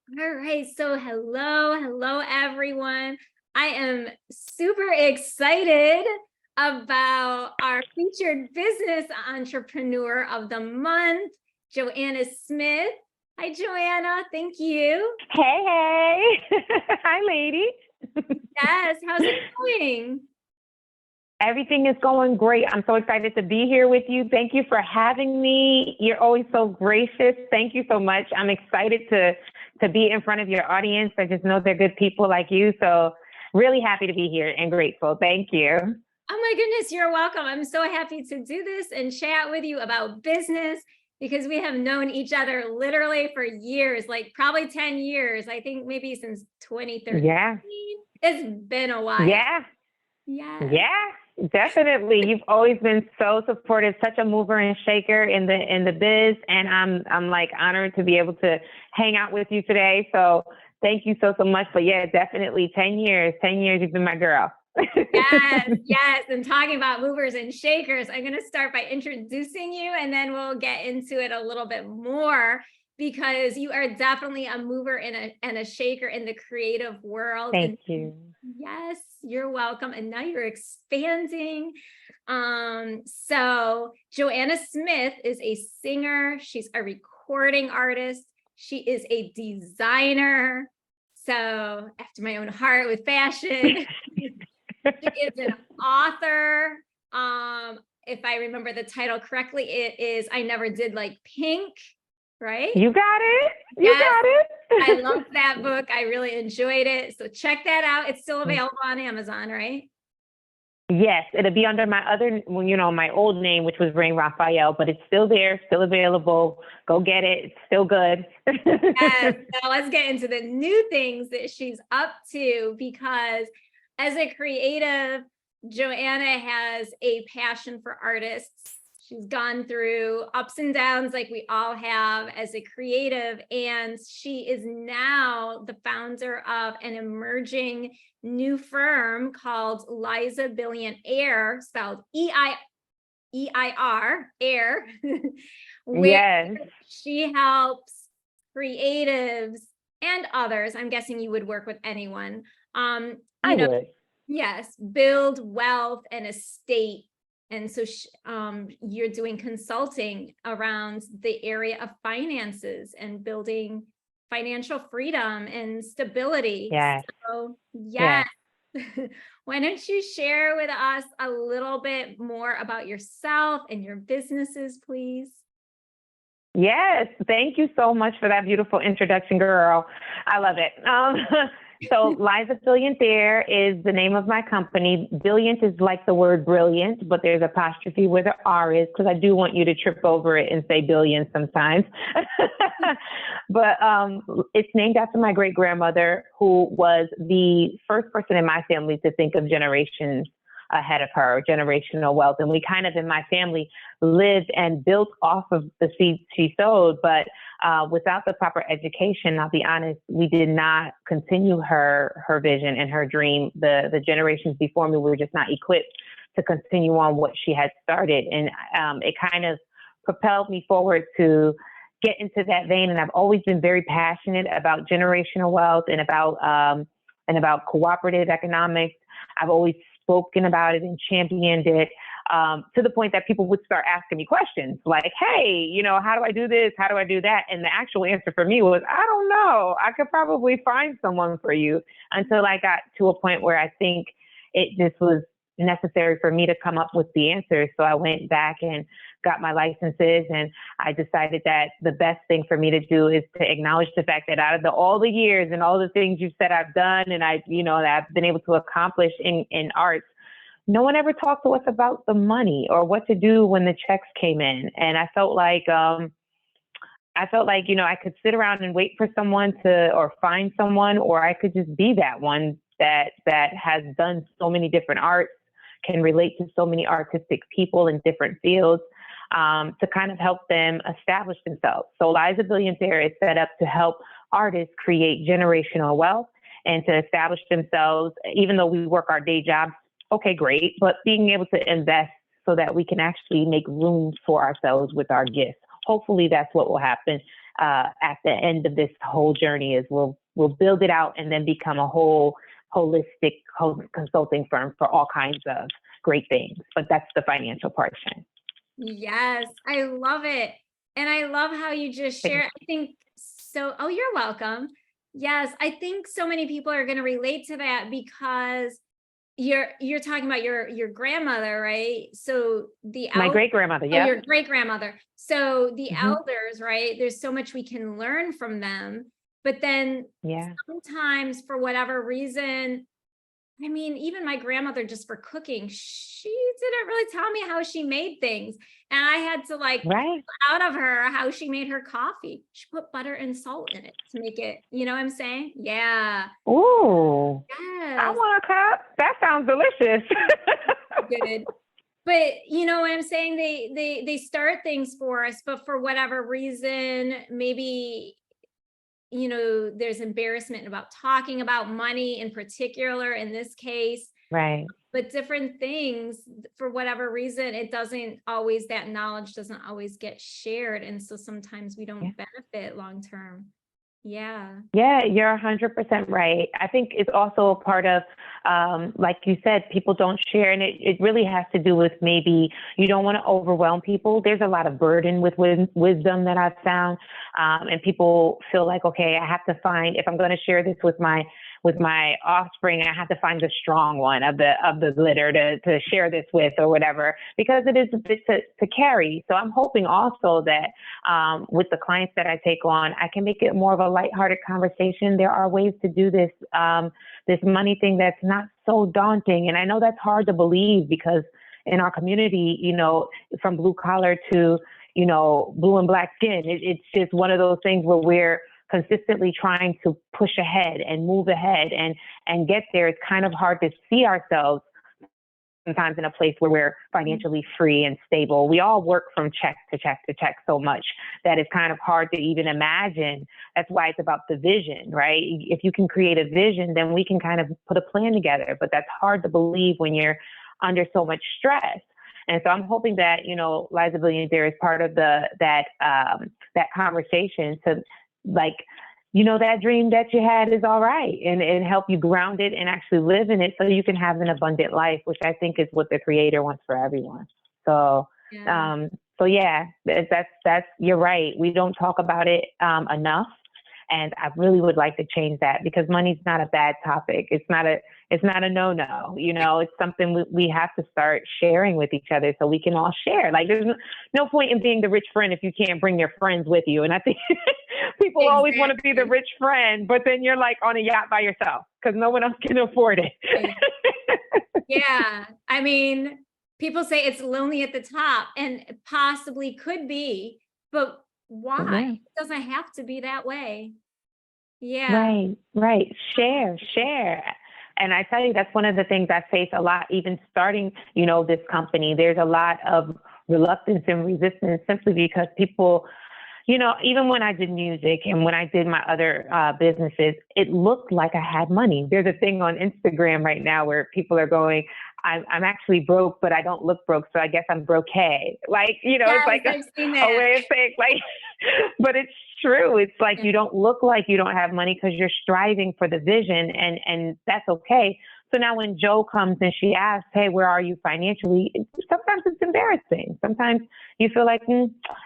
All right, so hello everyone. I am super excited about our featured business entrepreneur of the month, Joanna Smith. Hi, Joanna. Thank you. Hey. Hi, lady. Yes, how's it going? Everything is going great. I'm so excited to be here with you. Thank you for having me. You're always so gracious. Thank you so much. I'm excited to be in front of your audience. I just know they're good people like you. So really happy to be here and grateful. Thank you. Oh my goodness, you're welcome. I'm so happy to do this and chat with you about business because we have known each other literally for years, like probably 10 years. I think maybe since 2013. Yeah. It's been a while. Yeah. Yeah. Yeah, definitely. You've always been so supportive, such a mover and shaker in the biz, and I'm like honored to be able to hang out with you today. So thank you so much. But yeah, definitely 10 years. 10 years you've been my girl. Yes. And talking about movers and shakers, I'm going to start by introducing you and then we'll get into it a little bit more because you are definitely a mover and a shaker in the creative world. Thank And you. yes, you're welcome. And now you're expanding. So Joanna Smith is a singer. She's a recording artist. She is a designer. So after my own heart with fashion. She is an author. If I remember the title correctly, it is I Never Did Like Pink, right? You got it. You Yes, got it. I loved that book. I really enjoyed it. So check that out. It's still available on Amazon, right? Yes, it'll be under my other, my old name, which was Rain Raphael, but it's still there, still available. Go get it. It's still good. Yes. Now let's get into the new things that she's up to because as a creative, Joanna has a passion for artists. She's gone through ups and downs like we all have as a creative, and she is now the founder of an emerging new firm called Liza B'illiant Heir, spelled E-I-R, Heir, where Yes, she helps creatives and others. I'm guessing you would work with anyone. I would. Yes, build wealth and estate. And so you're doing consulting around the area of finances and building financial freedom and stability. Yes. So Yes. why don't you share with us a little bit more about yourself and your businesses, please? Yes, thank you so much for that beautiful introduction, girl. I love it. So Liza B'illiant Heir is the name of my company. Brilliant is like the word brilliant, but there's apostrophe where the R is because I do want you to trip over it and say billion sometimes. But it's named after my great grandmother, who was the first person in my family to think of generations ahead of her, generational wealth. And we kind of in my family lived and built off of the seeds she sowed. But without the proper education, I'll be honest, we did not continue her vision and her dream. The generations before me were just not equipped to continue on what she had started. And it kind of propelled me forward to get into that vein. And I've always been very passionate about generational wealth and about cooperative economics. I've always spoken about it and championed it to the point that people would start asking me questions like, hey, how do I do this? How do I do that? And the actual answer for me was, I don't know. I could probably find someone for you, until I got to a point where I think it just was necessary for me to come up with the answers. So I went back and got my licenses, and I decided that the best thing for me to do is to acknowledge the fact that out of all the years and all the things you've said I've done and that I've been able to accomplish in arts, no one ever talked to us about the money or what to do when the checks came in. And I felt like I could sit around and wait for someone or find someone, or I could just be that one that has done so many different arts, can relate to so many artistic people in different fields, to kind of help them establish themselves. So Liza B'illiant Heir is set up to help artists create generational wealth and to establish themselves, even though we work our day jobs. Okay, great. But being able to invest so that we can actually make room for ourselves with our gifts. Hopefully that's what will happen at the end of this whole journey is we'll build it out and then become a whole holistic consulting firm for all kinds of great things. But that's the financial portion. Yes, I love it. And I love how you just share. I think so. Oh, you're welcome. Yes, I think so many people are going to relate to that because you're talking about your grandmother, right? So My great grandmother, yeah. your great grandmother. So the elders, right? There's so much we can learn from them. But then sometimes for whatever reason, I mean, even my grandmother, just for cooking, she didn't really tell me how she made things. And I had to like out of her how she made her coffee. She put butter and salt in it to make it, you know what I'm saying? Yeah. Ooh. Yes. I want a cup. That sounds delicious. Good. But you know what I'm saying? They start things for us, but for whatever reason, maybe there's embarrassment about talking about money in particular in this case. Right. But different things, for whatever reason, that knowledge doesn't always get shared. And so sometimes we don't benefit long term. Yeah. Yeah, you're 100% right. I think it's also a part of, like you said, people don't share. And it really has to do with maybe you don't want to overwhelm people. There's a lot of burden with wisdom that I've found. And people feel like, okay, I have to find, if I'm going to share this with my offspring, I have to find the strong one of the litter to share this with or whatever, because it is a bit to carry. So I'm hoping also that with the clients that I take on, I can make it more of a lighthearted conversation. There are ways to do this, this money thing that's not so daunting. And I know that's hard to believe because in our community, from blue collar to, blue and black skin, it's just one of those things where we're consistently trying to push ahead and move ahead and get there. It's kind of hard to see ourselves sometimes in a place where we're financially free and stable. We all work from check to check to check so much that it's kind of hard to even imagine. That's why it's about the vision, right? If you can create a vision, then we can kind of put a plan together, but that's hard to believe when you're under so much stress. And so I'm hoping that, Liza B'illiant Heir is part of that conversation to, like, that dream that you had is all right, and help you ground it and actually live in it so you can have an abundant life, which I think is what the Creator wants for everyone. So, that's you're right. We don't talk about it enough. And I really would like to change that, because money's not a bad topic. It's not a no-no. It's something we have to start sharing with each other so we can all share. Like, there's no point in being the rich friend if you can't bring your friends with you. And I think people always want to be the rich friend, but then you're like on a yacht by yourself because no one else can afford it. Yeah. I mean, people say it's lonely at the top, and it possibly could be, but why? Yeah. It doesn't have to be that way. Yeah. Right. Share. And I tell you, that's one of the things I face a lot, even starting, this company. There's a lot of reluctance and resistance simply because people, even when I did music and when I did my other businesses, it looked like I had money. There's a thing on Instagram right now where people are going, I'm actually broke, but I don't look broke, so I guess I'm broke-hey. Like, it's like a way of saying, like, but it's true. It's like you don't look like you don't have money because you're striving for the vision, and that's okay. So now when Joe comes and she asks, hey, where are you financially? Sometimes it's embarrassing. Sometimes you feel like,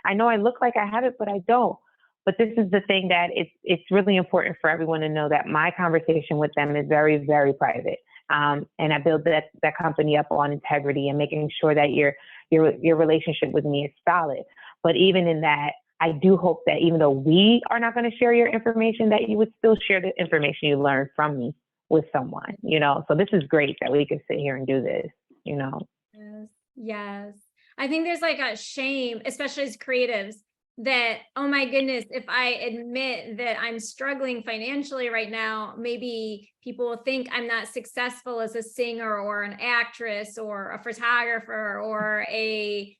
I know I look like I have it, but I don't. But this is the thing that it's really important for everyone to know, that my conversation with them is very, very private. And I build that company up on integrity and making sure that your relationship with me is solid. But even in that, I do hope that even though we are not going to share your information, that you would still share the information you learned from me with someone, So this is great that we can sit here and do this, Yes. I think there's like a shame, especially as creatives, that, oh my goodness, if I admit that I'm struggling financially right now, maybe people will think I'm not successful as a singer or an actress or a photographer or a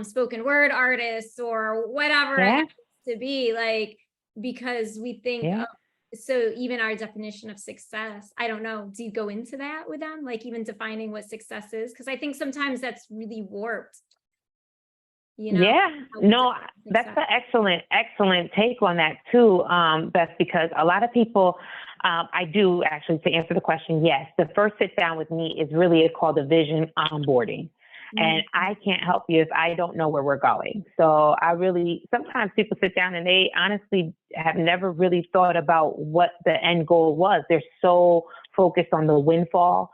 spoken word artist or whatever it happens to be, like, because we think so even our definition of success, I don't know, do you go into that with them, like even defining what success is? Because I think sometimes that's really warped. Yeah, no, that's an excellent take on that too, Beth, because a lot of people, I do actually, to answer the question, yes, the first sit down with me is really called a vision onboarding. And I can't help you if I don't know where we're going. So sometimes people sit down and they honestly have never really thought about what the end goal was. They're so focused on the windfall.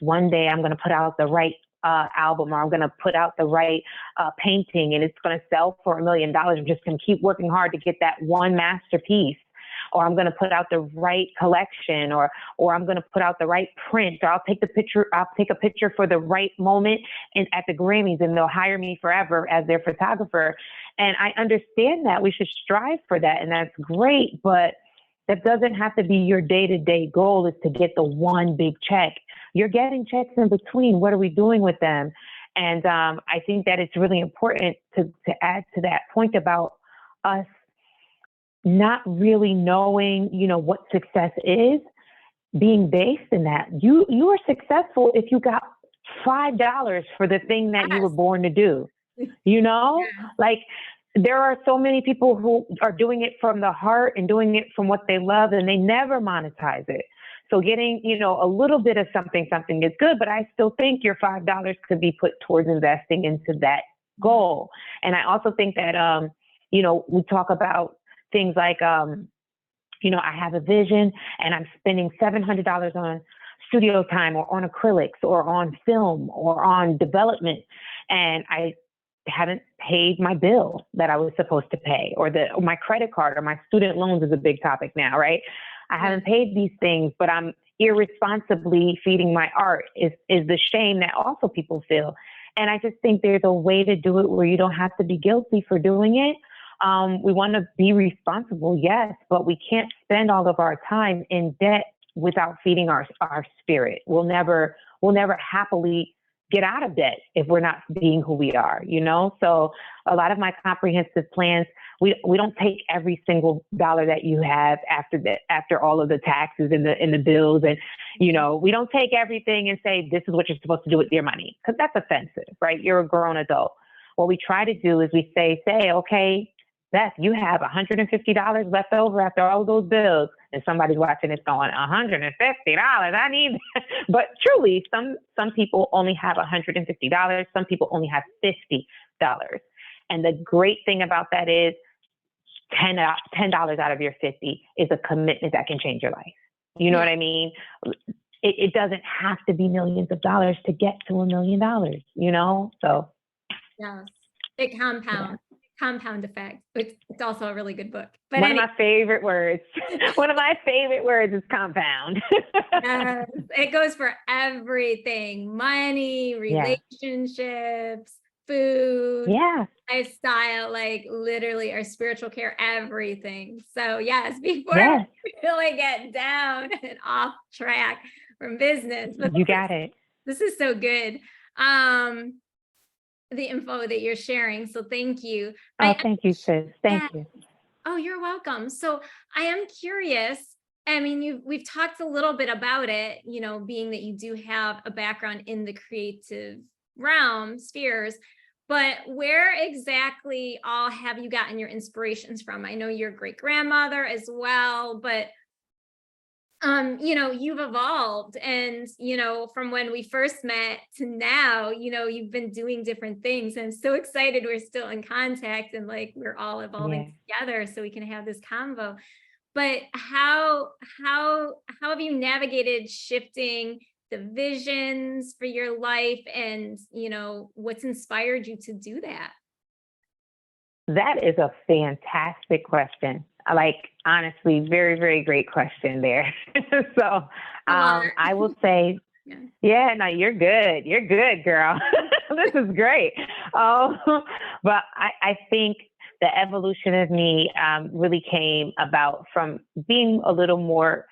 One day I'm going to put out the right album, or I'm going to put out the right painting and it's going to sell for $1 million. I'm just going to keep working hard to get that one masterpiece, or I'm going to put out the right collection, or I'm going to put out the right print, or I'll take a picture for the right moment and at the Grammys, and they'll hire me forever as their photographer. And I understand that we should strive for that, and that's great, but that doesn't have to be your day-to-day goal, is to get the one big check. You're getting checks in between. What are we doing with them? And I think that it's really important to add to that point about us not really knowing, what success is, being based in that. You are successful if you got $5 for the thing that you were born to do. Like, there are so many people who are doing it from the heart and doing it from what they love, and they never monetize it. So getting, a little bit of something is good, but I still think your $5 could be put towards investing into that goal. And I also think that, we talk about things like, I have a vision and I'm spending $700 on studio time, or on acrylics, or on film, or on development, and I haven't paid my bill that I was supposed to pay, or my credit card, or my student loans is a big topic now, right? I haven't paid these things, but I'm irresponsibly feeding my art is the shame that also people feel. And I just think there's a way to do it where you don't have to be guilty for doing it. We want to be responsible, yes, but we can't spend all of our time in debt without feeding our spirit. We'll never happily get out of debt if we're not being who we are, So a lot of my comprehensive plans, we don't take every single dollar that you have after all of the taxes and the bills, and we don't take everything and say this is what you're supposed to do with your money, because that's offensive, right? You're a grown adult. What we try to do is we say, okay, Beth, you have $150 left over after all those bills, and somebody's watching it going, $150, I need that. But truly, some people only have $150. Some people only have $50. And the great thing about that is $10 out of your 50 is a commitment that can change your life. You know what I mean? It doesn't have to be millions of dollars to get to $1 million, So. Yes, it compounds. Yeah. Compound effect. It's also a really good book. But one of my favorite words. One of my favorite words is compound. Yes, it goes for everything: money, relationships, food, lifestyle, like literally our spiritual care, everything. So yes, before we really get down and off track from business, but you got it. This is so good. The info that you're sharing. So thank you. Thank you, sis. Thank you. Oh, you're welcome. So I am curious. I mean, we've talked a little bit about it, being that you do have a background in the creative realm, spheres, but where exactly all have you gotten your inspirations from? I know your great grandmother as well, but you've evolved, and, from when we first met to now, you've been doing different things. And I'm so excited we're still in contact and like we're all evolving together so we can have this convo. But how have you navigated shifting the visions for your life, and, what's inspired you to do that? That is a fantastic question. Honestly, very, very great question there. So I will say, no, you're good. You're good, girl. This is great. But I think the evolution of me really came about from being a little more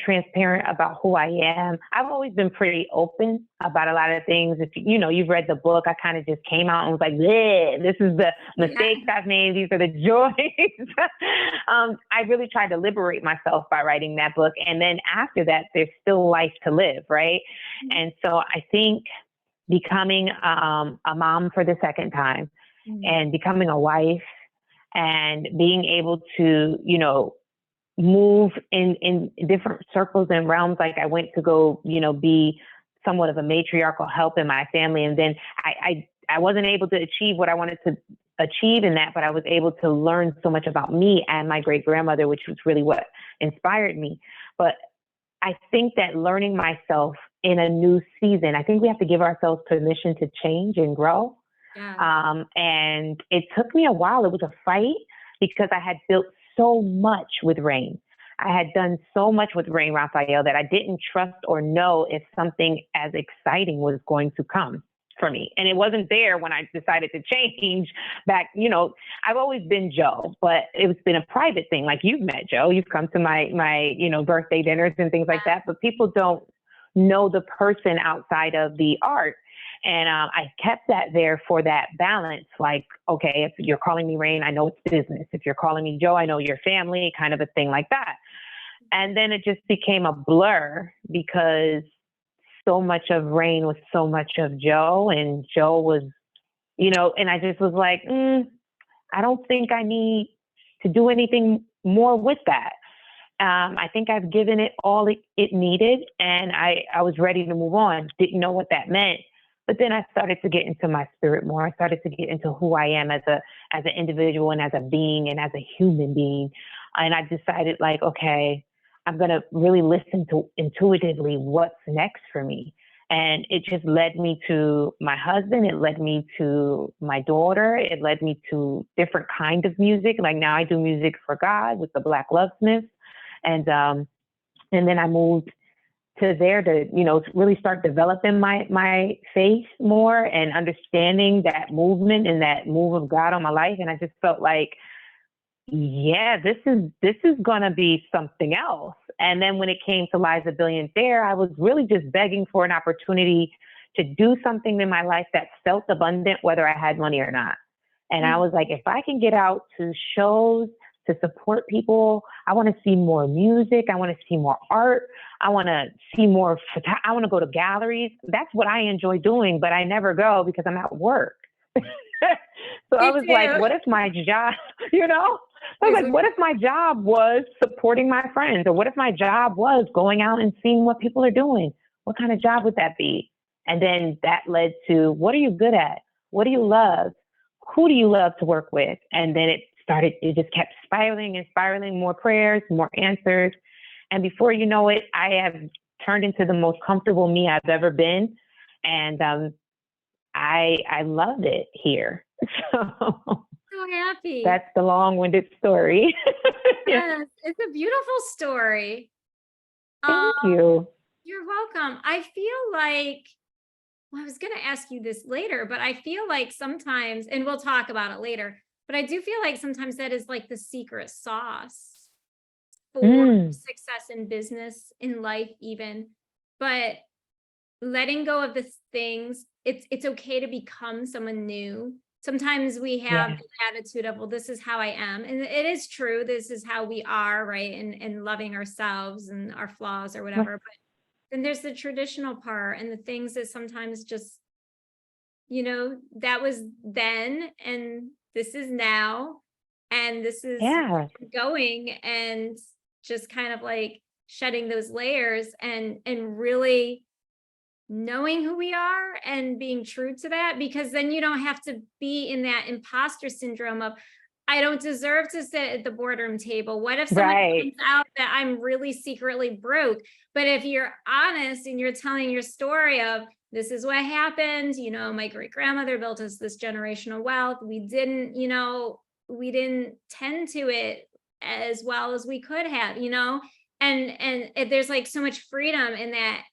transparent about who I am. I've always been pretty open about a lot of things. If you've read the book, I kind of just came out and was like, this is the mistakes I've made. These are the joys. I really tried to liberate myself by writing that book. And then after that, there's still life to live, right? Mm-hmm. And so I think becoming a mom for the second time, Mm. and becoming a wife, and being able to, you know, move in different circles and realms. Like I went to go, you know, be somewhat of a matriarchal help in my family. And then I wasn't able to achieve what I wanted to achieve in that, but I was able to learn so much about me and my great grandmother, which was really what inspired me. But I think that learning myself in a new season, I think we have to give ourselves permission to change and grow. Yes. And it took me a while. It was a fight because I had built so much with Rain. I had done so much with Rain Raphael that I didn't trust or know if something as exciting was going to come for me. And it wasn't there when I decided to change back. You know, I've always been Joe, but it's been a private thing. Like you've met Joe, you've come to my, you know, birthday dinners and things like that, but people don't know the person outside of the art. And I kept that there for that balance. Like, okay, if you're calling me Rain, I know it's business. If you're calling me Joe, I know your family, kind of a thing like that. And then it just became a blur because so much of Rain was so much of Joe, and Joe was, you know, and I just was like, I don't think I need to do anything more with that. I think I've given it all it needed, and I was ready to move on. Didn't know what that meant. But then I started to get into my spirit more. I started to get into who I am as an individual and as a being and as a human being. And I decided, like, okay, I'm going to really listen to intuitively what's next for me. And it just led me to my husband. It led me to my daughter. It led me to different kinds of music. Like now I do music for God with the Black Lovesmiths. And then I moved to there to, you know, really start developing my faith more and understanding that movement and that move of God on my life. And I just felt like, yeah, this is gonna be something else. And then when it came to Liza B'illiant Heir, I was really just begging for an opportunity to do something in my life that felt abundant, whether I had money or not. And I was like, if I can get out to shows to support people, I want to see more music. I want to see more art. I want to see more. I want to go to galleries. That's what I enjoy doing, but I never go because I'm at work. So I was like, what if my job, you know, I was like, what if my job was supporting my friends? Or what if my job was going out and seeing what people are doing? What kind of job would that be? And then that led to, what are you good at? What do you love? Who do you love to work with? And then it just kept spiraling and spiraling, more prayers, more answers. And before you know it, I have turned into the most comfortable me I've ever been. And I loved it here. So happy. That's the long-winded story. Yes, it's a beautiful story. Thank you. You're welcome. I feel like, well, I was going to ask you this later, but I feel like sometimes, and we'll talk about it later, but I do feel like sometimes that is like the secret sauce for success in business, in life even. But letting go of the things, it's okay to become someone new. Sometimes we have the attitude of, well, this is how I am. And it is true. This is how we are, right? And loving ourselves and our flaws or whatever. But then there's the traditional part and the things that sometimes just, you know, that was then and this is now. And this is going, and just kind of like shedding those layers and really knowing who we are and being true to that, because then you don't have to be in that imposter syndrome of, I don't deserve to sit at the boardroom table. What if someone finds out that I'm really secretly broke? But if you're honest and you're telling your story of, this is what happened, you know, my great grandmother built us this generational wealth. We didn't, you know, we didn't tend to it as well as we could have, you know, and there's like so much freedom in that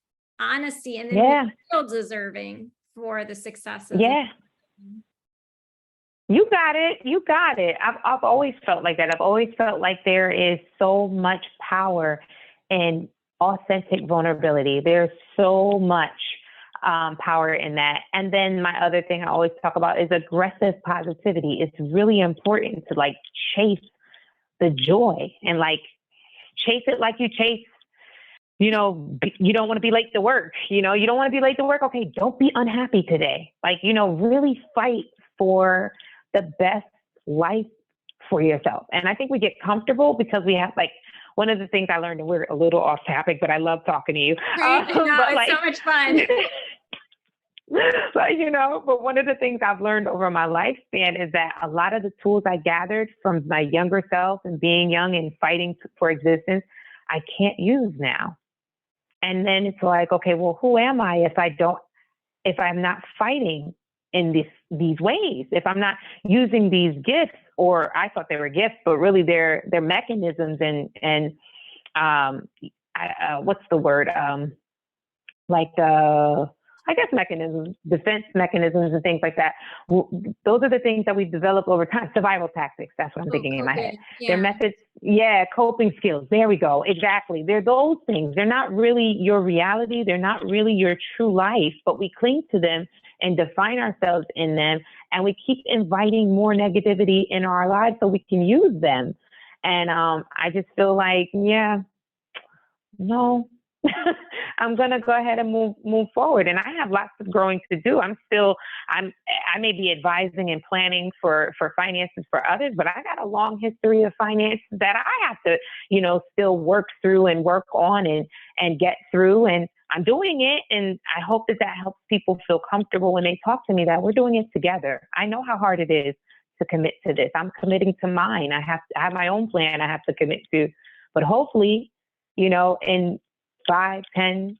honesty, and then we feel deserving for the successes. You got it. You got it. I've always felt like that. I've always felt like there is so much power in authentic vulnerability. There's so much power in that. And then my other thing I always talk about is aggressive positivity. It's really important to like chase the joy and like chase it like you chase you know, you don't want to be late to work. You know, you don't want to be late to work. Okay, don't be unhappy today. Like, you know, really fight for the best life for yourself. And I think we get comfortable because we have like, one of the things I learned, and we're a little off topic, but I love talking to you. Right? No, But it's like, so much fun. but you know, but one of the things I've learned over my lifespan is that a lot of the tools I gathered from my younger self and being young and fighting for existence, I can't use now. And then it's like, okay, well, who am I if I'm not fighting in these ways, if I'm not using these gifts, or I thought they were gifts, but really they're mechanisms and what's the word? Like I guess mechanisms, defense mechanisms and things like that. Those are the things that we've developed over time. Survival tactics. That's what I'm thinking in my head. Yeah. They're methods. Yeah. Coping skills. There we go. Exactly. They're those things. They're not really your reality. They're not really your true life, but we cling to them and define ourselves in them. And we keep inviting more negativity in our lives so we can use them. And I just feel like, yeah, no, I'm going to go ahead and move forward. And I have lots of growing to do. I may be advising and planning for finances for others, but I got a long history of finance that I have to, you know, still work through and work on and get through. And I'm doing it. And I hope that helps people feel comfortable when they talk to me, that we're doing it together. I know how hard it is to commit to this. I'm committing to mine. I have my own plan I have to commit to, but hopefully, you know, in 5, 10,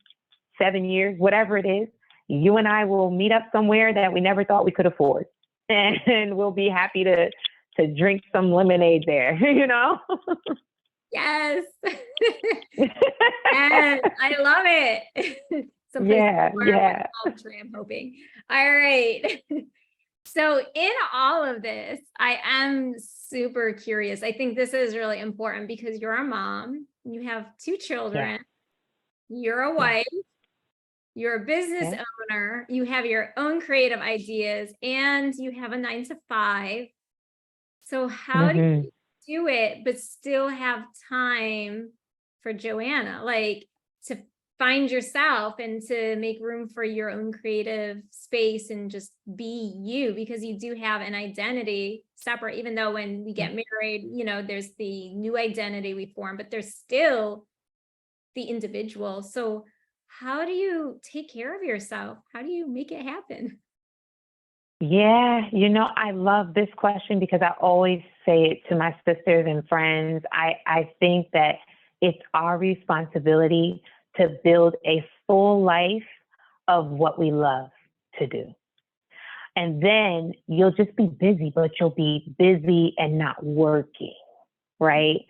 7 years, whatever it is, you and I will meet up somewhere that we never thought we could afford. And we'll be happy to drink some lemonade there, you know? Yes. Yes, I love it. Someplace Yeah. country, I'm hoping. All right. So in all of this, I am super curious. I think this is really important because you're a mom, you have 2 children, you're a wife, you're a business owner, you have your own creative ideas, and you have a 9 to 5. So how do you do it, but still have time for Joanna, like to find yourself and to make room for your own creative space and just be you, because you do have an identity separate, even though when we get married, you know, there's the new identity we form, but there's still the individual. So how do you take care of yourself? How do you make it happen? Yeah, you know, I love this question because I always say it to my sisters and friends. I think that it's our responsibility to build a full life of what we love to do. And then you'll just be busy, but you'll be busy and not working, right?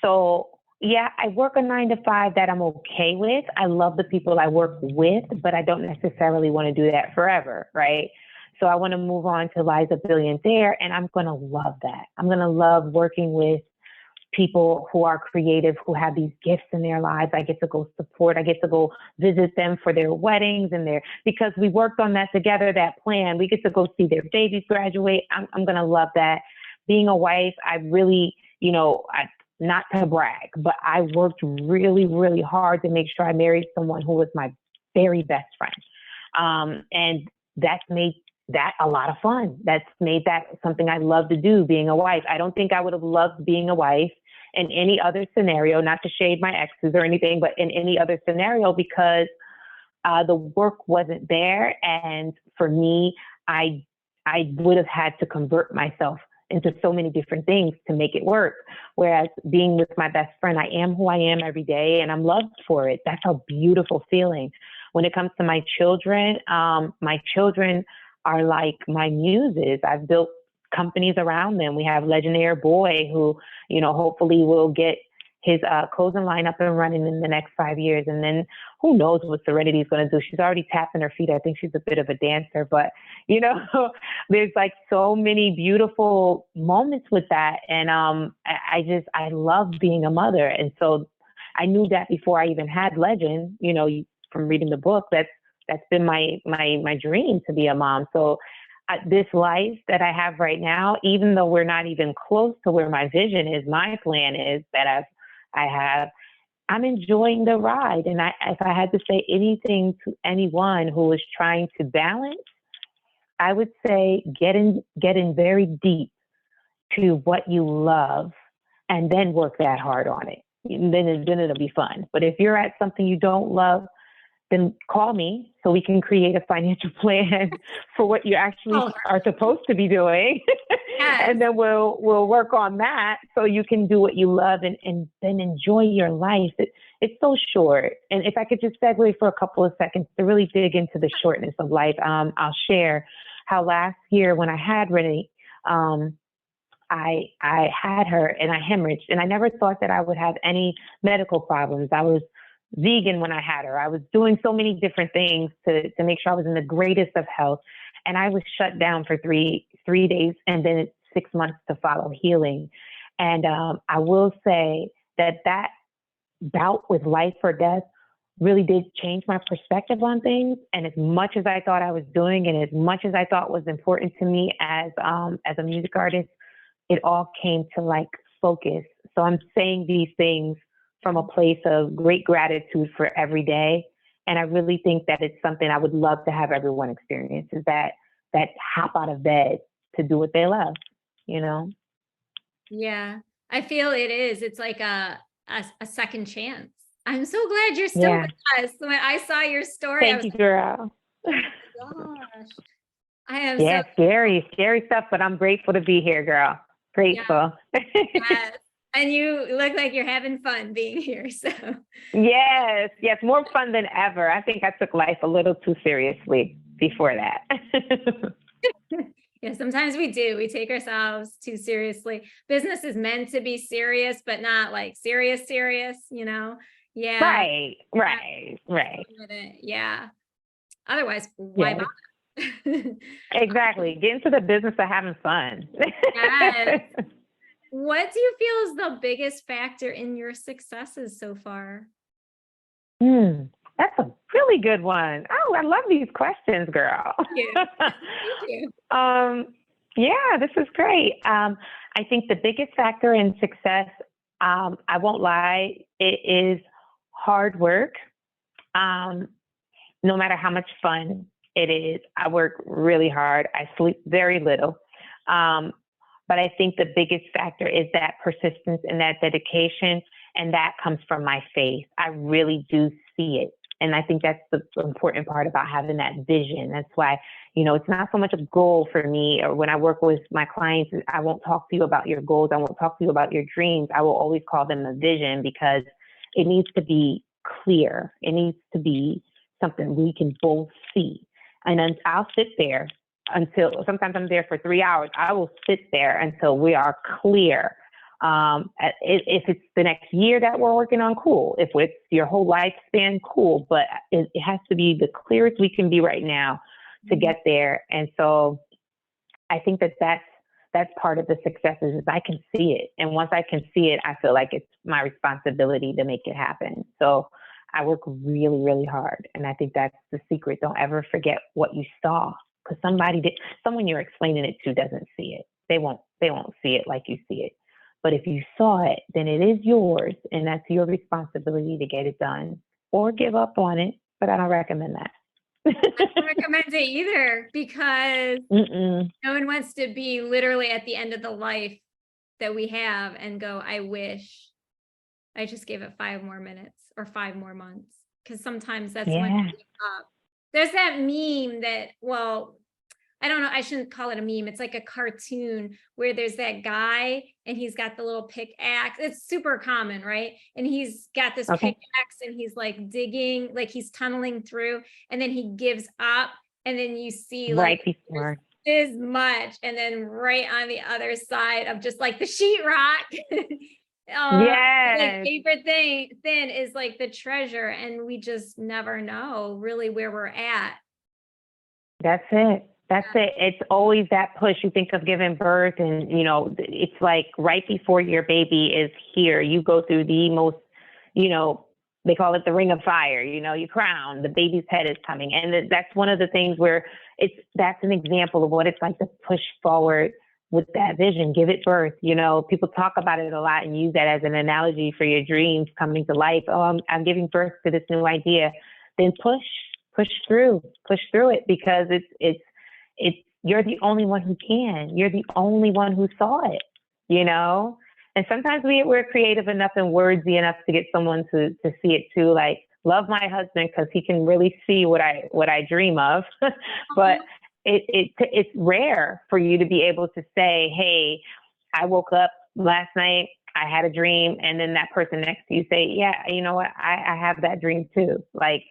So, yeah, I work a 9 to 5 that I'm okay with. I love the people I work with, but I don't necessarily want to do that forever, right? So I want to move on to Liza B'illiant Heir, and I'm going to love that. I'm going to love working with people who are creative, who have these gifts in their lives. I get to go support. I get to go visit them for their weddings and because we worked on that together, that plan. We get to go see their babies graduate. I'm going to love that. Being a wife, I really, you know, not to brag, but I worked really, really hard to make sure I married someone who was my very best friend. And that's made that a lot of fun. That's made that something I love to do, being a wife. I don't think I would have loved being a wife in any other scenario, not to shade my exes or anything, but in any other scenario, because the work wasn't there. And for me, I would have had to convert myself into so many different things to make it work. Whereas being with my best friend, I am who I am every day and I'm loved for it. That's a beautiful feeling. When it comes to my children are like my muses. I've built companies around them. We have Legendary Boy who, you know, hopefully will get his clothing line up and running in the next 5 years. And then who knows what Serenity is going to do. She's already tapping her feet. I think she's a bit of a dancer, but you know, there's like so many beautiful moments with that. And I love being a mother. And so I knew that before I even had Legend, you know, from reading the book, that's been my dream, to be a mom. So this life that I have right now, even though we're not even close to where my vision is, my plan is that I have, I'm enjoying the ride. And if I had to say anything to anyone who is trying to balance, I would say get in very deep to what you love and then work that hard on it. And then it'll be fun. But if you're at something you don't love, then call me so we can create a financial plan for what you actually are supposed to be doing. Yes. And then we'll work on that so you can do what you love and then enjoy your life. It's so short. And if I could just segue for a couple of seconds to really dig into the shortness of life, I'll share how last year when I had Renee, I had her and I hemorrhaged, and I never thought that I would have any medical problems. I was vegan when I had her. I was doing so many different things to make sure I was in the greatest of health. And I was shut down for three days and then 6 months to follow healing. And I will say that bout with life or death really did change my perspective on things. And as much as I thought I was doing and as much as I thought was important to me as a music artist, it all came to like focus. So I'm saying these things from a place of great gratitude for every day. And I really think that it's something I would love to have everyone experience, is that hop out of bed to do what they love, you know? Yeah, I feel it is. It's like a second chance. I'm so glad you're still Yeah. with us. When I saw your story, I Thank was you, girl. like, oh my gosh. I am so Yeah, scary stuff, but I'm grateful to be here, girl. Grateful. yes. And you look like you're having fun being here. So Yes, more fun than ever. I think I took life a little too seriously before that. yeah, sometimes we do. We take ourselves too seriously. Business is meant to be serious, but not like serious, you know? Yeah. Right. Yeah. Otherwise, why Yes, bother? exactly. Get into the business of having fun. Yes. What do you feel is the biggest factor in your successes so far? That's a really good one. Oh, I love these questions, girl. Thank you. Thank you. Yeah, this is great. I think the biggest factor in success, I won't lie, it is hard work. No matter how much fun it is, I work really hard. I sleep very little. But I think the biggest factor is that persistence and that dedication, and that comes from my faith. I really do see it. And I think that's the important part about having that vision. That's why, it's not so much a goal for me, or when I work with my clients, I won't talk to you about your goals. I won't talk to you about your dreams. I will always call them a vision, because it needs to be clear. It needs to be something we can both see. And then I'll sit there until, sometimes I'm there for 3 hours. I will sit there until we are clear. If it's the next year that we're working on, cool. If it's your whole lifespan, cool. But it has to be the clearest we can be right now to get there. And so I think that's part of the success is I can see it. And once I can see it, I feel like it's my responsibility to make it happen. So I work really, really hard. And I think that's the secret. Don't ever forget what you saw, because someone you're explaining it to doesn't see it. They won't see it like you see it. But if you saw it, then it is yours, and that's your responsibility to get it done, or give up on it. But I don't recommend that. I don't recommend it either, because no one wants to be literally at the end of the life that we have and go, I wish I just gave it 5 more minutes or 5 more months. Because sometimes that's when you give up. There's that meme that, well, I don't know, I shouldn't call it a meme. It's like a cartoon where there's that guy and he's got the little pickaxe. It's super common, right? And he's got this pickaxe and he's like digging, like he's tunneling through, and then he gives up. And then you see like this much, and then right on the other side of just like the sheetrock. My favorite thing is like the treasure, and we just never know really where we're at. That's it. It's always that push. You think of giving birth, and it's like right before your baby is here, you go through the most, they call it the ring of fire. You crown, the baby's head is coming, and that's one of the things where that's an example of what it's like to push forward with that vision, give it birth. You know, people talk about it a lot and use that as an analogy for your dreams coming to life. Oh, I'm giving birth to this new idea. Then push through it, because it's, you're the only one who can. You're the only one who saw it, you know? And sometimes we're creative enough and wordsy enough to get someone to see it too. Like, love my husband because he can really see what I dream of. But it's rare for you to be able to say, hey, I woke up last night, I had a dream, and then that person next to you say, yeah, you know what, I have that dream too. Like,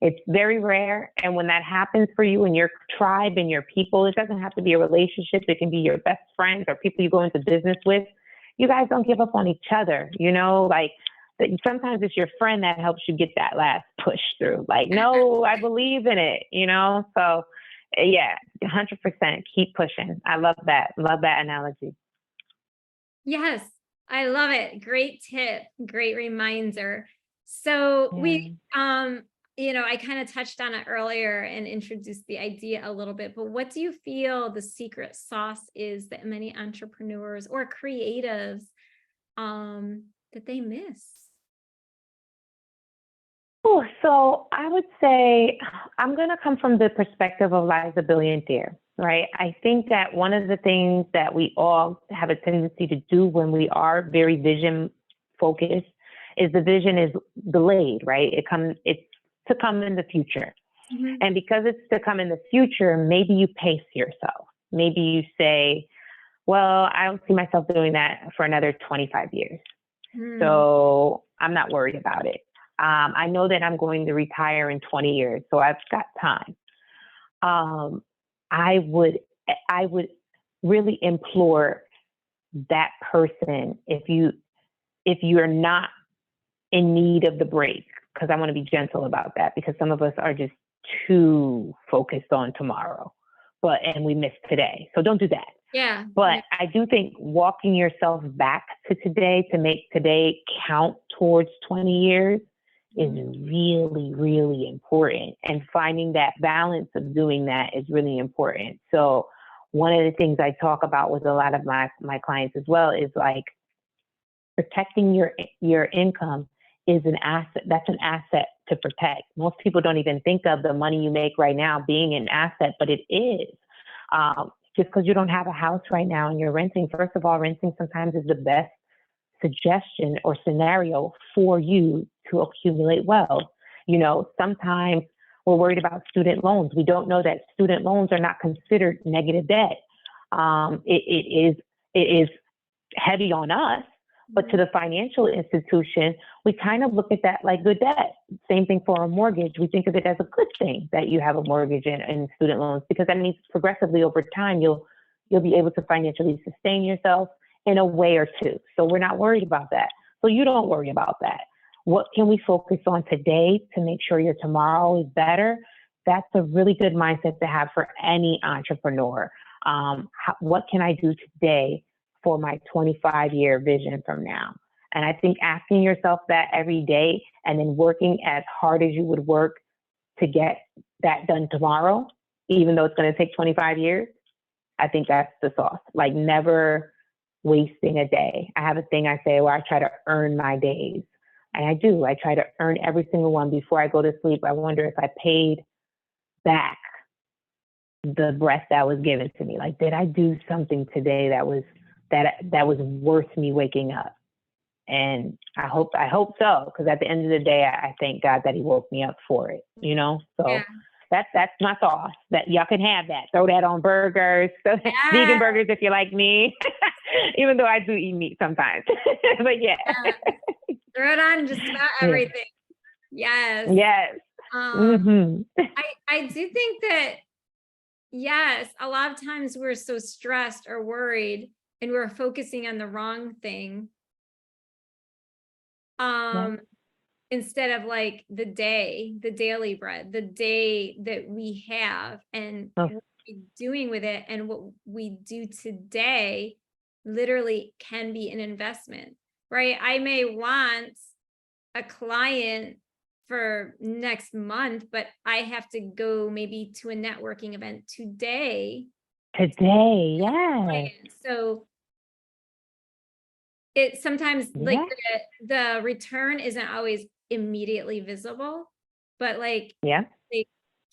it's very rare. And when that happens for you and your tribe and your people, it doesn't have to be a relationship. It can be your best friends or people you go into business with. You guys don't give up on each other, you know, like sometimes it's your friend that helps you get that last push through. Like, no, I believe in it, you know? So yeah, 100% keep pushing. I love that. Love that analogy. Yes, I love it. Great tip. Great reminder. So we, you know, I kind of touched on it earlier and introduced the idea a little bit, but what do you feel the secret sauce is that many entrepreneurs or creatives that they miss? Oh, so I would say I'm going to come from the perspective of Liza B'illiant Heir, right? I think that one of the things that we all have a tendency to do when we are very vision focused is the vision is delayed, right? It's to come in the future. Mm-hmm. And because it's to come in the future, maybe you pace yourself. Maybe you say, well, I don't see myself doing that for another 25 years. So I'm not worried about it. I know that I'm going to retire in 20 years, so I've got time. I would really implore that person, if you're not in need of the break, because I want to be gentle about that, because some of us are just too focused on tomorrow, and we miss today. So don't do that. Yeah. But I do think walking yourself back to today to make today count towards 20 years is really, really important. And finding that balance of doing that is really important. So one of the things I talk about with a lot of my clients as well is like protecting your income is an asset. That's an asset to protect. Most people don't even think of the money you make right now being an asset, but it is. Just because you don't have a house right now and you're renting, first of all, renting sometimes is the best suggestion or scenario for you to accumulate wealth. You know, sometimes we're worried about student loans. We don't know that student loans are not considered negative debt. It is heavy on us, but to the financial institution, we kind of look at that like good debt. Same thing for a mortgage. We think of it as a good thing that you have a mortgage and student loans, because that means progressively over time, you'll be able to financially sustain yourself in a way or two. So we're not worried about that. So you don't worry about that. What can we focus on today to make sure your tomorrow is better? That's a really good mindset to have for any entrepreneur. What can I do today for my 25-year vision from now? And I think asking yourself that every day and then working as hard as you would work to get that done tomorrow, even though it's going to take 25 years, I think that's the sauce. Like, never wasting a day. I have a thing I say where I try to earn my days. And I do. I try to earn every single one before I go to sleep. I wonder if I paid back the breath that was given to me. Like, did I do something today that was worth me waking up? And I hope so, because at the end of the day, I thank God that He woke me up for it, you know? So yeah. That's my sauce. That y'all can have that. Throw that on burgers, vegan burgers if you're like me, even though I do eat meat sometimes. But yeah. Throw it on just about everything. Yes. Yes. I do think that, yes, a lot of times we're so stressed or worried and we're focusing on the wrong thing. Instead of like the daily bread, the day that we have, and what we're doing with it, and what we do today literally can be an investment, right? I may want a client for next month, but I have to go maybe to a networking event today Today, yes. So it sometimes like Yeah. the return isn't always immediately visible, but like Yeah.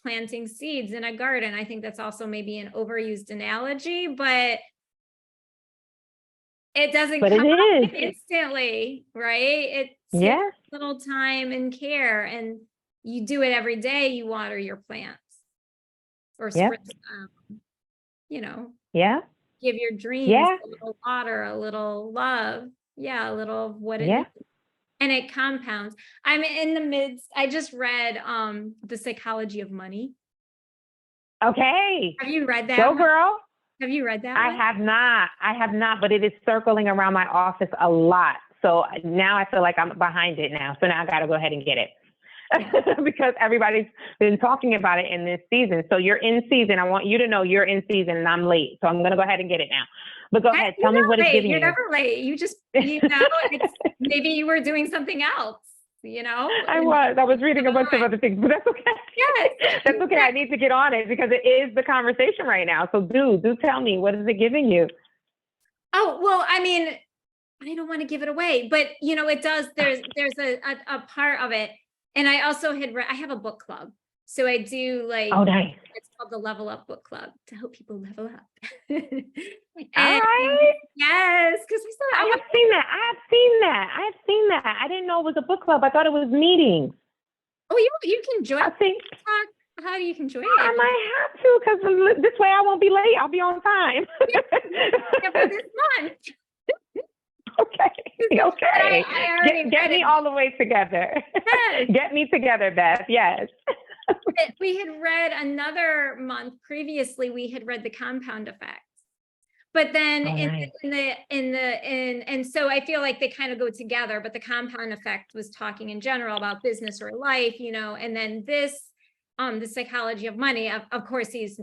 planting seeds in a garden, I think that's also maybe an overused analogy, but it doesn't But it come is. up instantly, right? It takes Yeah. a little time and care, and you do it every day. You water your plants or Yeah. spritz them, you know, Yeah. give your dreams Yeah. a little water, a little love. Yeah, a little of what it Yeah. needs. And it compounds. I'm in the midst, I just read The Psychology of Money. Okay. Have you read that Go, one? girl. Have you read that I one? have not. I have not, but it is circling around my office a lot. So now I feel like I'm behind it now. So now I got to go ahead and get it. Yeah. Because everybody's been talking about it in this season. So you're in season. I want you to know you're in season and I'm late. So I'm going to go ahead and get it now. But go ahead. Tell me what it's giving You're you. never late. You just, it's maybe you were doing something else, I was reading a bunch of other things, but that's okay. Yes. That's okay. I need to get on it because it is the conversation right now. So do tell me, what is it giving you? Oh, well, I mean, I don't want to give it away, but it does. There's a part of it. And I also I have a book club. So I do Oh, nice. it's called the Level Up Book Club to help people level up. All right. Yes, because I have seen that. I've seen that. I didn't know it was a book club. I thought it was meetings. Oh, you can join. I think How do you can join I it? might have to because this way I won't be late. I'll be on time. Yeah, for this month. Okay. Okay. Get me all the way together. Yes. Get me together, Beth. Yes. We had read another month previously. We had read The Compound Effect, but then and so I feel like they kind of go together. But The Compound Effect was talking in general about business or life, and then this, The Psychology of Money. Of course, he's,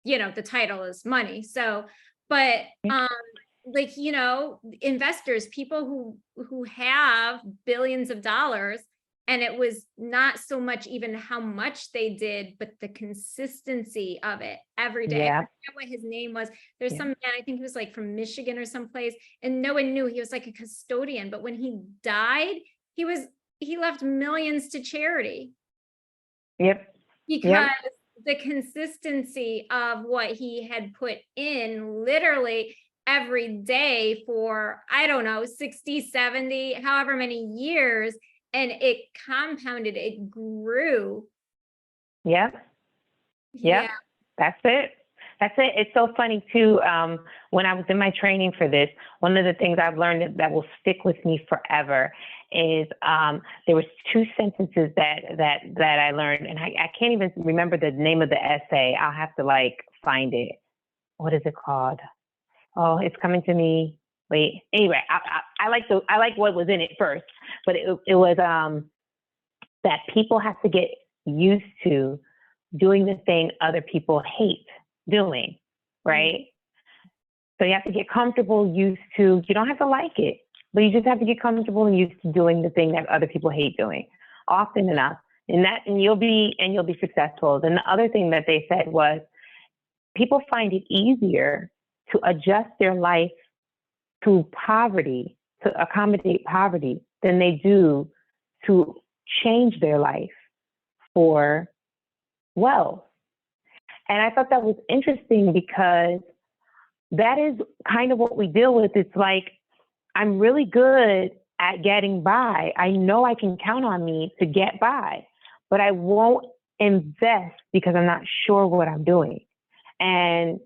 the title is money. So, but like, investors, people who have billions of dollars, and it was not so much even how much they did, but the consistency of it every day. Yeah. I forget what his name was. There's some man, I think he was like from Michigan or someplace, and no one knew. He was like a custodian, but when he died, he left millions to charity. Yep. Because the consistency of what he had put in literally every day for, I don't know, 60, 70, however many years, and it compounded, it grew. Yep. Yeah. That's it. It's so funny too. When I was in my training for this, one of the things I've learned that will stick with me forever is there was two sentences that I learned, and I can't even remember the name of the essay. I'll have to find it. What is it called? Oh, it's coming to me. Wait. Anyway, I like what was in it first, but it was that people have to get used to doing the thing other people hate doing, right? Mm-hmm. So you have to get comfortable, used to, you don't have to like it, but you just have to get comfortable and used to doing the thing that other people hate doing often enough. And you'll be successful. Then the other thing that they said was people find it easier to adjust their life to poverty, to accommodate poverty, than they do to change their life for wealth. And I thought that was interesting because that is kind of what we deal with. It's like, I'm really good at getting by. I know I can count on me to get by, but I won't invest because I'm not sure what I'm doing. And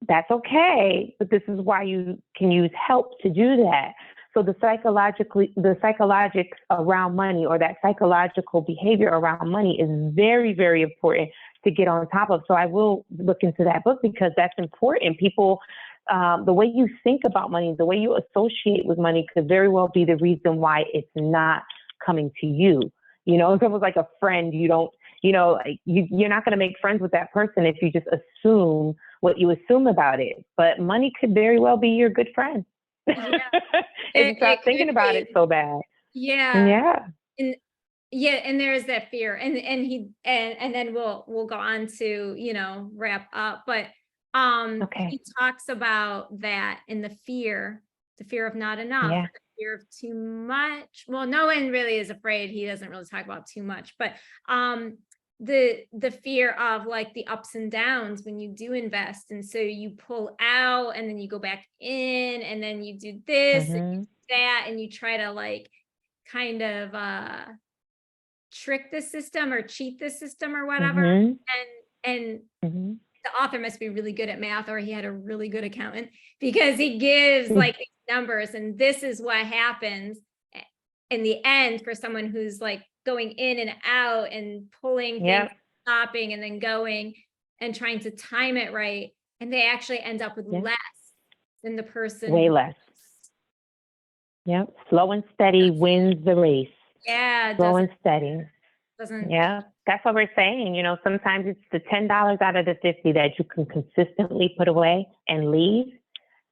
that's okay, but this is why you can use help to do that. So the psychologics around money, or that psychological behavior around money, is very, very important to get on top of. So I will look into that book because that's important. People, the way you think about money, the way you associate with money could very well be the reason why it's not coming to you. It's almost like a friend. You're not going to make friends with that person if you just assume what you assume about it. But money could very well be your good friend. Yeah. If you stop thinking about it so bad. Yeah. And there is that fear, and then we'll go on to wrap up. But Okay. He talks about that in the fear of not enough, Yeah. the fear of too much. Well, no one really is afraid. He doesn't really talk about too much, but the fear of like the ups and downs when you do invest. And so you pull out and then you go back in and then you do this and you Mm-hmm. do that and you try to like kind of trick the system or cheat the system or whatever. Mm-hmm. And Mm-hmm. the author must be really good at math, or he had a really good accountant, because he gives like these numbers and this is what happens in the end for someone who's like going in and out and pulling things, Yep. stopping and then going and trying to time it right. And they actually end up with Yep. less than the person Way who less. Yep. Slow and steady wins the race. Slow and steady. doesn't Yeah. That's what we're saying. You know, sometimes it's the $10 out of the 50 that you can consistently put away and leave.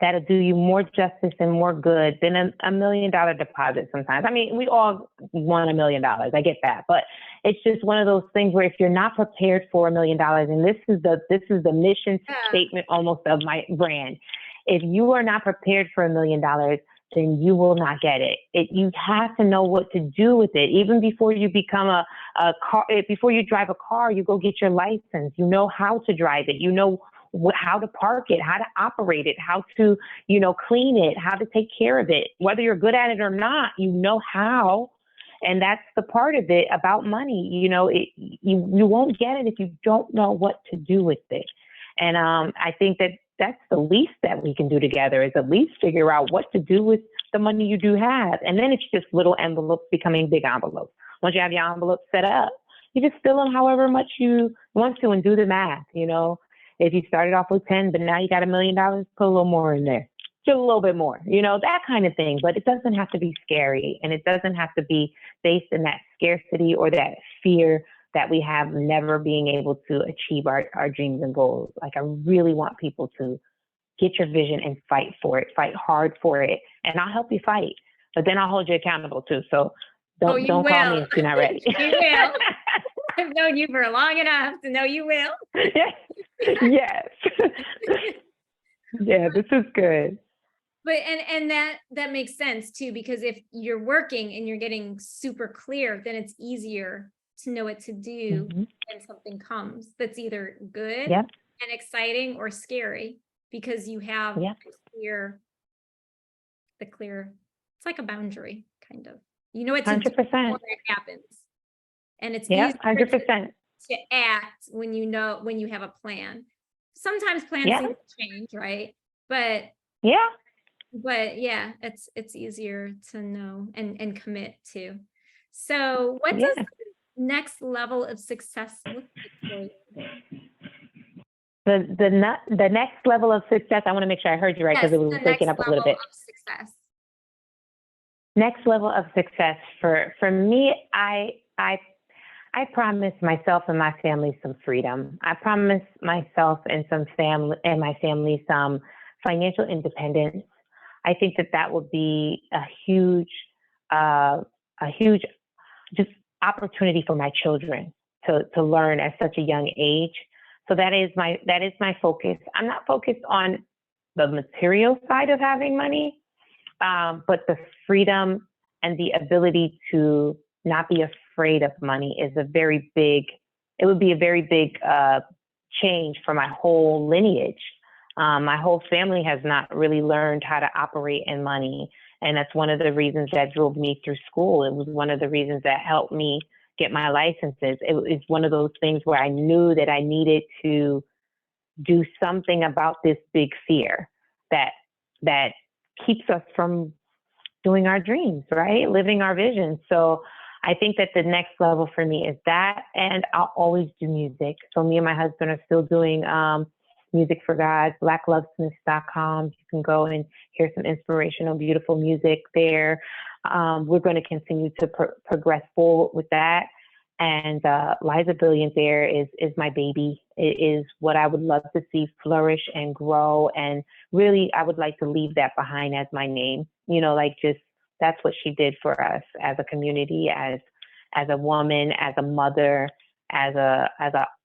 That'll do you more justice and more good than a $1 million deposit sometimes. I mean, we all want $1 million. I get that. But it's just one of those things where if you're not prepared for $1 million, and this is the mission statement almost of my brand. If you are not prepared for $1 million, then you will not get it. You have to know what to do with it. Even before you become a car, before you drive a car, you go get your license. You know how to drive it. You know how to park it, how to operate it, how to, clean it, how to take care of it. Whether you're good at it or not, you know how. And that's the part of it about money. You won't get it if you don't know what to do with it. And I think that's the least that we can do together, is at least figure out what to do with the money you do have. And then it's just little envelopes becoming big envelopes. Once you have your envelopes set up, you just fill them however much you want to and do the math. If you started off with 10, but now you got $1 million, put a little more in there. Just a little bit more, that kind of thing. But it doesn't have to be scary, and it doesn't have to be based in that scarcity or that fear that we have never being able to achieve our dreams and goals. Like, I really want people to get your vision and fight for it, fight hard for it. And I'll help you fight, but then I'll hold you accountable too. So don't call me if you're not ready. You will. I've known you for long enough to know you will. Yes. Yeah, this is good. But and that makes sense too, because if you're working and you're getting super clear, then it's easier to know what to do when something comes that's either good and exciting or scary, because you have the clear, it's like a boundary, kind of. You know what to 100%. do before it happens. And it's easier 100%. to act when you have a plan. Sometimes plans seem to change, right? But yeah, it's easier to know and commit to. So what does the next level of success look like for you? The next level of success, I want to make sure I heard you right, because it was breaking up a little bit. Success. Next level of success for me, I promised myself and my family some freedom. I promised myself and my family some financial independence. I think that would be a huge just opportunity for my children to learn at such a young age. So that is my focus. I'm not focused on the material side of having money, but the freedom and the ability to not be afraid of money is it would be a very big change for my whole lineage. My whole family has not really learned how to operate in money. And that's one of the reasons that drove me through school. It was one of the reasons that helped me get my licenses. It was one of those things where I knew that I needed to do something about this big fear that keeps us from doing our dreams, right? Living our vision. So I think that the next level for me is that, and I'll always do music. So me and my husband are still doing Music for God, blacklovesmiths.com. You can go and hear some inspirational, beautiful music there. We're going to continue to progress forward with that. And Liza B'illiant Heir is my baby. It is what I would love to see flourish and grow. And really, I would like to leave that behind as my name. That's what she did for us as a community, as a woman, as a mother, as a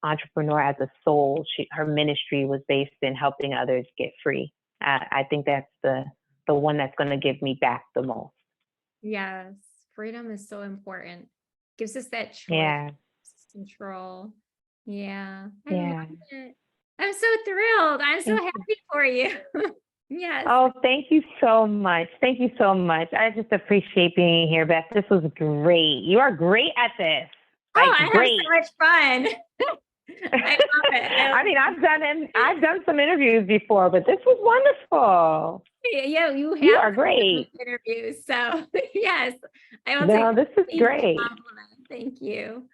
entrepreneur, as a soul. Her ministry was based in helping others get free. I think that's the one that's going to give me back the most. Yes, freedom is so important. Gives us that choice, Yeah. control. Yeah, I Yeah. love it. I'm so thrilled. I'm so Thank you. happy for you. Yes. Oh, thank you so much. Thank you so much. I just appreciate being here, Beth. This was great. You are great at this. Oh, I Like, have great. so much fun. I love it. I mean, I've done some interviews before, but this was wonderful. Yeah, you You have are great. interviews. So yes, I will No, take this is the great. compliment. Thank you.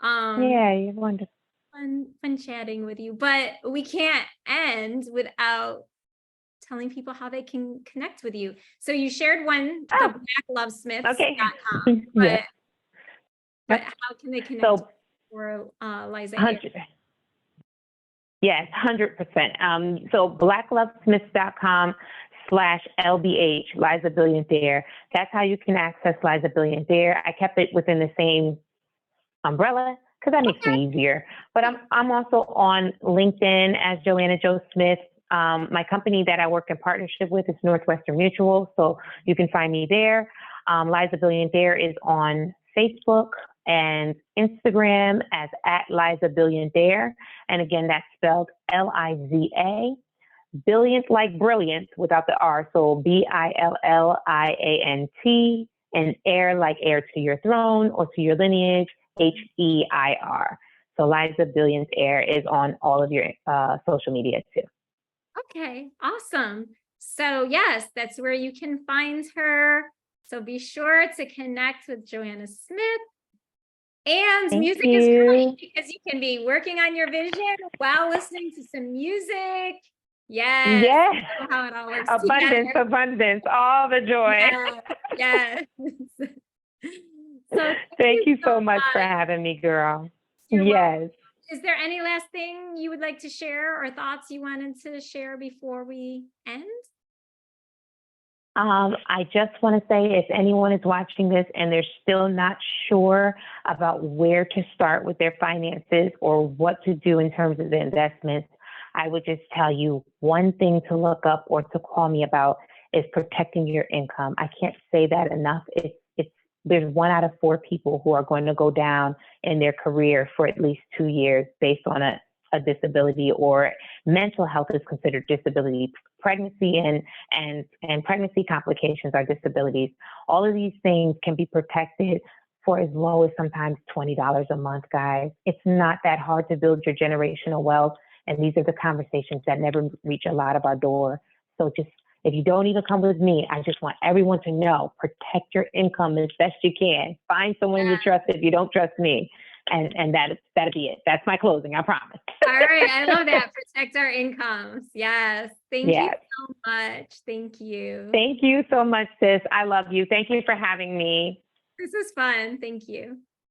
Yeah, you're wonderful. Fun chatting with you, but we can't end without telling people how they can connect with you. So you shared one, the Okay. blacklovesmiths.com, Yeah. but how can they connect So, for Liza Heir? 100. Yes, 100%. So blacklovesmiths.com/LBH, Liza B'illiant Heir. That's how you can access Liza B'illiant Heir. I kept it within the same umbrella because that makes it easier. But I'm also on LinkedIn as Joanna Jo Smith. My company that I work in partnership with is Northwestern Mutual, so you can find me there. Liza B'illiant Heir is on Facebook and Instagram as @LizaBillionTheir. And again, that's spelled Liza, Brilliant like brilliant without the R. So Billiant, and heir like heir to your throne or to your lineage, Heir. So Liza B'illiant Heir is on all of your social media too. Okay, awesome. So yes, that's where you can find her. So be sure to connect with Joanna Smith. And Thank music you. is great because you can be working on your vision while listening to some music. Yes. Yes. I know how it all works Abundance, together. abundance, all the joy. Yes. So thank you so much for having me, girl. You're yes. welcome. Is there any last thing you would like to share or thoughts you wanted to share before we end? I just want to say if anyone is watching this and they're still not sure about where to start with their finances or what to do in terms of the investments, I would just tell you one thing to look up or to call me about is protecting your income. I can't say that enough. There's 1 out of 4 people who are going to go down in their career for at least 2 years based on a disability, or mental health is considered disability. Pregnancy and pregnancy complications are disabilities. All of these things can be protected for as low as sometimes $20 a month, guys. It's not that hard to build your generational wealth. And these are the conversations that never reach a lot of our door. So just, if you don't even come with me, I just want everyone to know, protect your income as best you can. Find someone you trust if you don't trust me. And that'll be it. That's my closing, I promise. All right. I love that. Protect our incomes. Yes. Thank you so much. Thank you. Thank you so much, sis. I love you. Thank you for having me. This is fun. Thank you.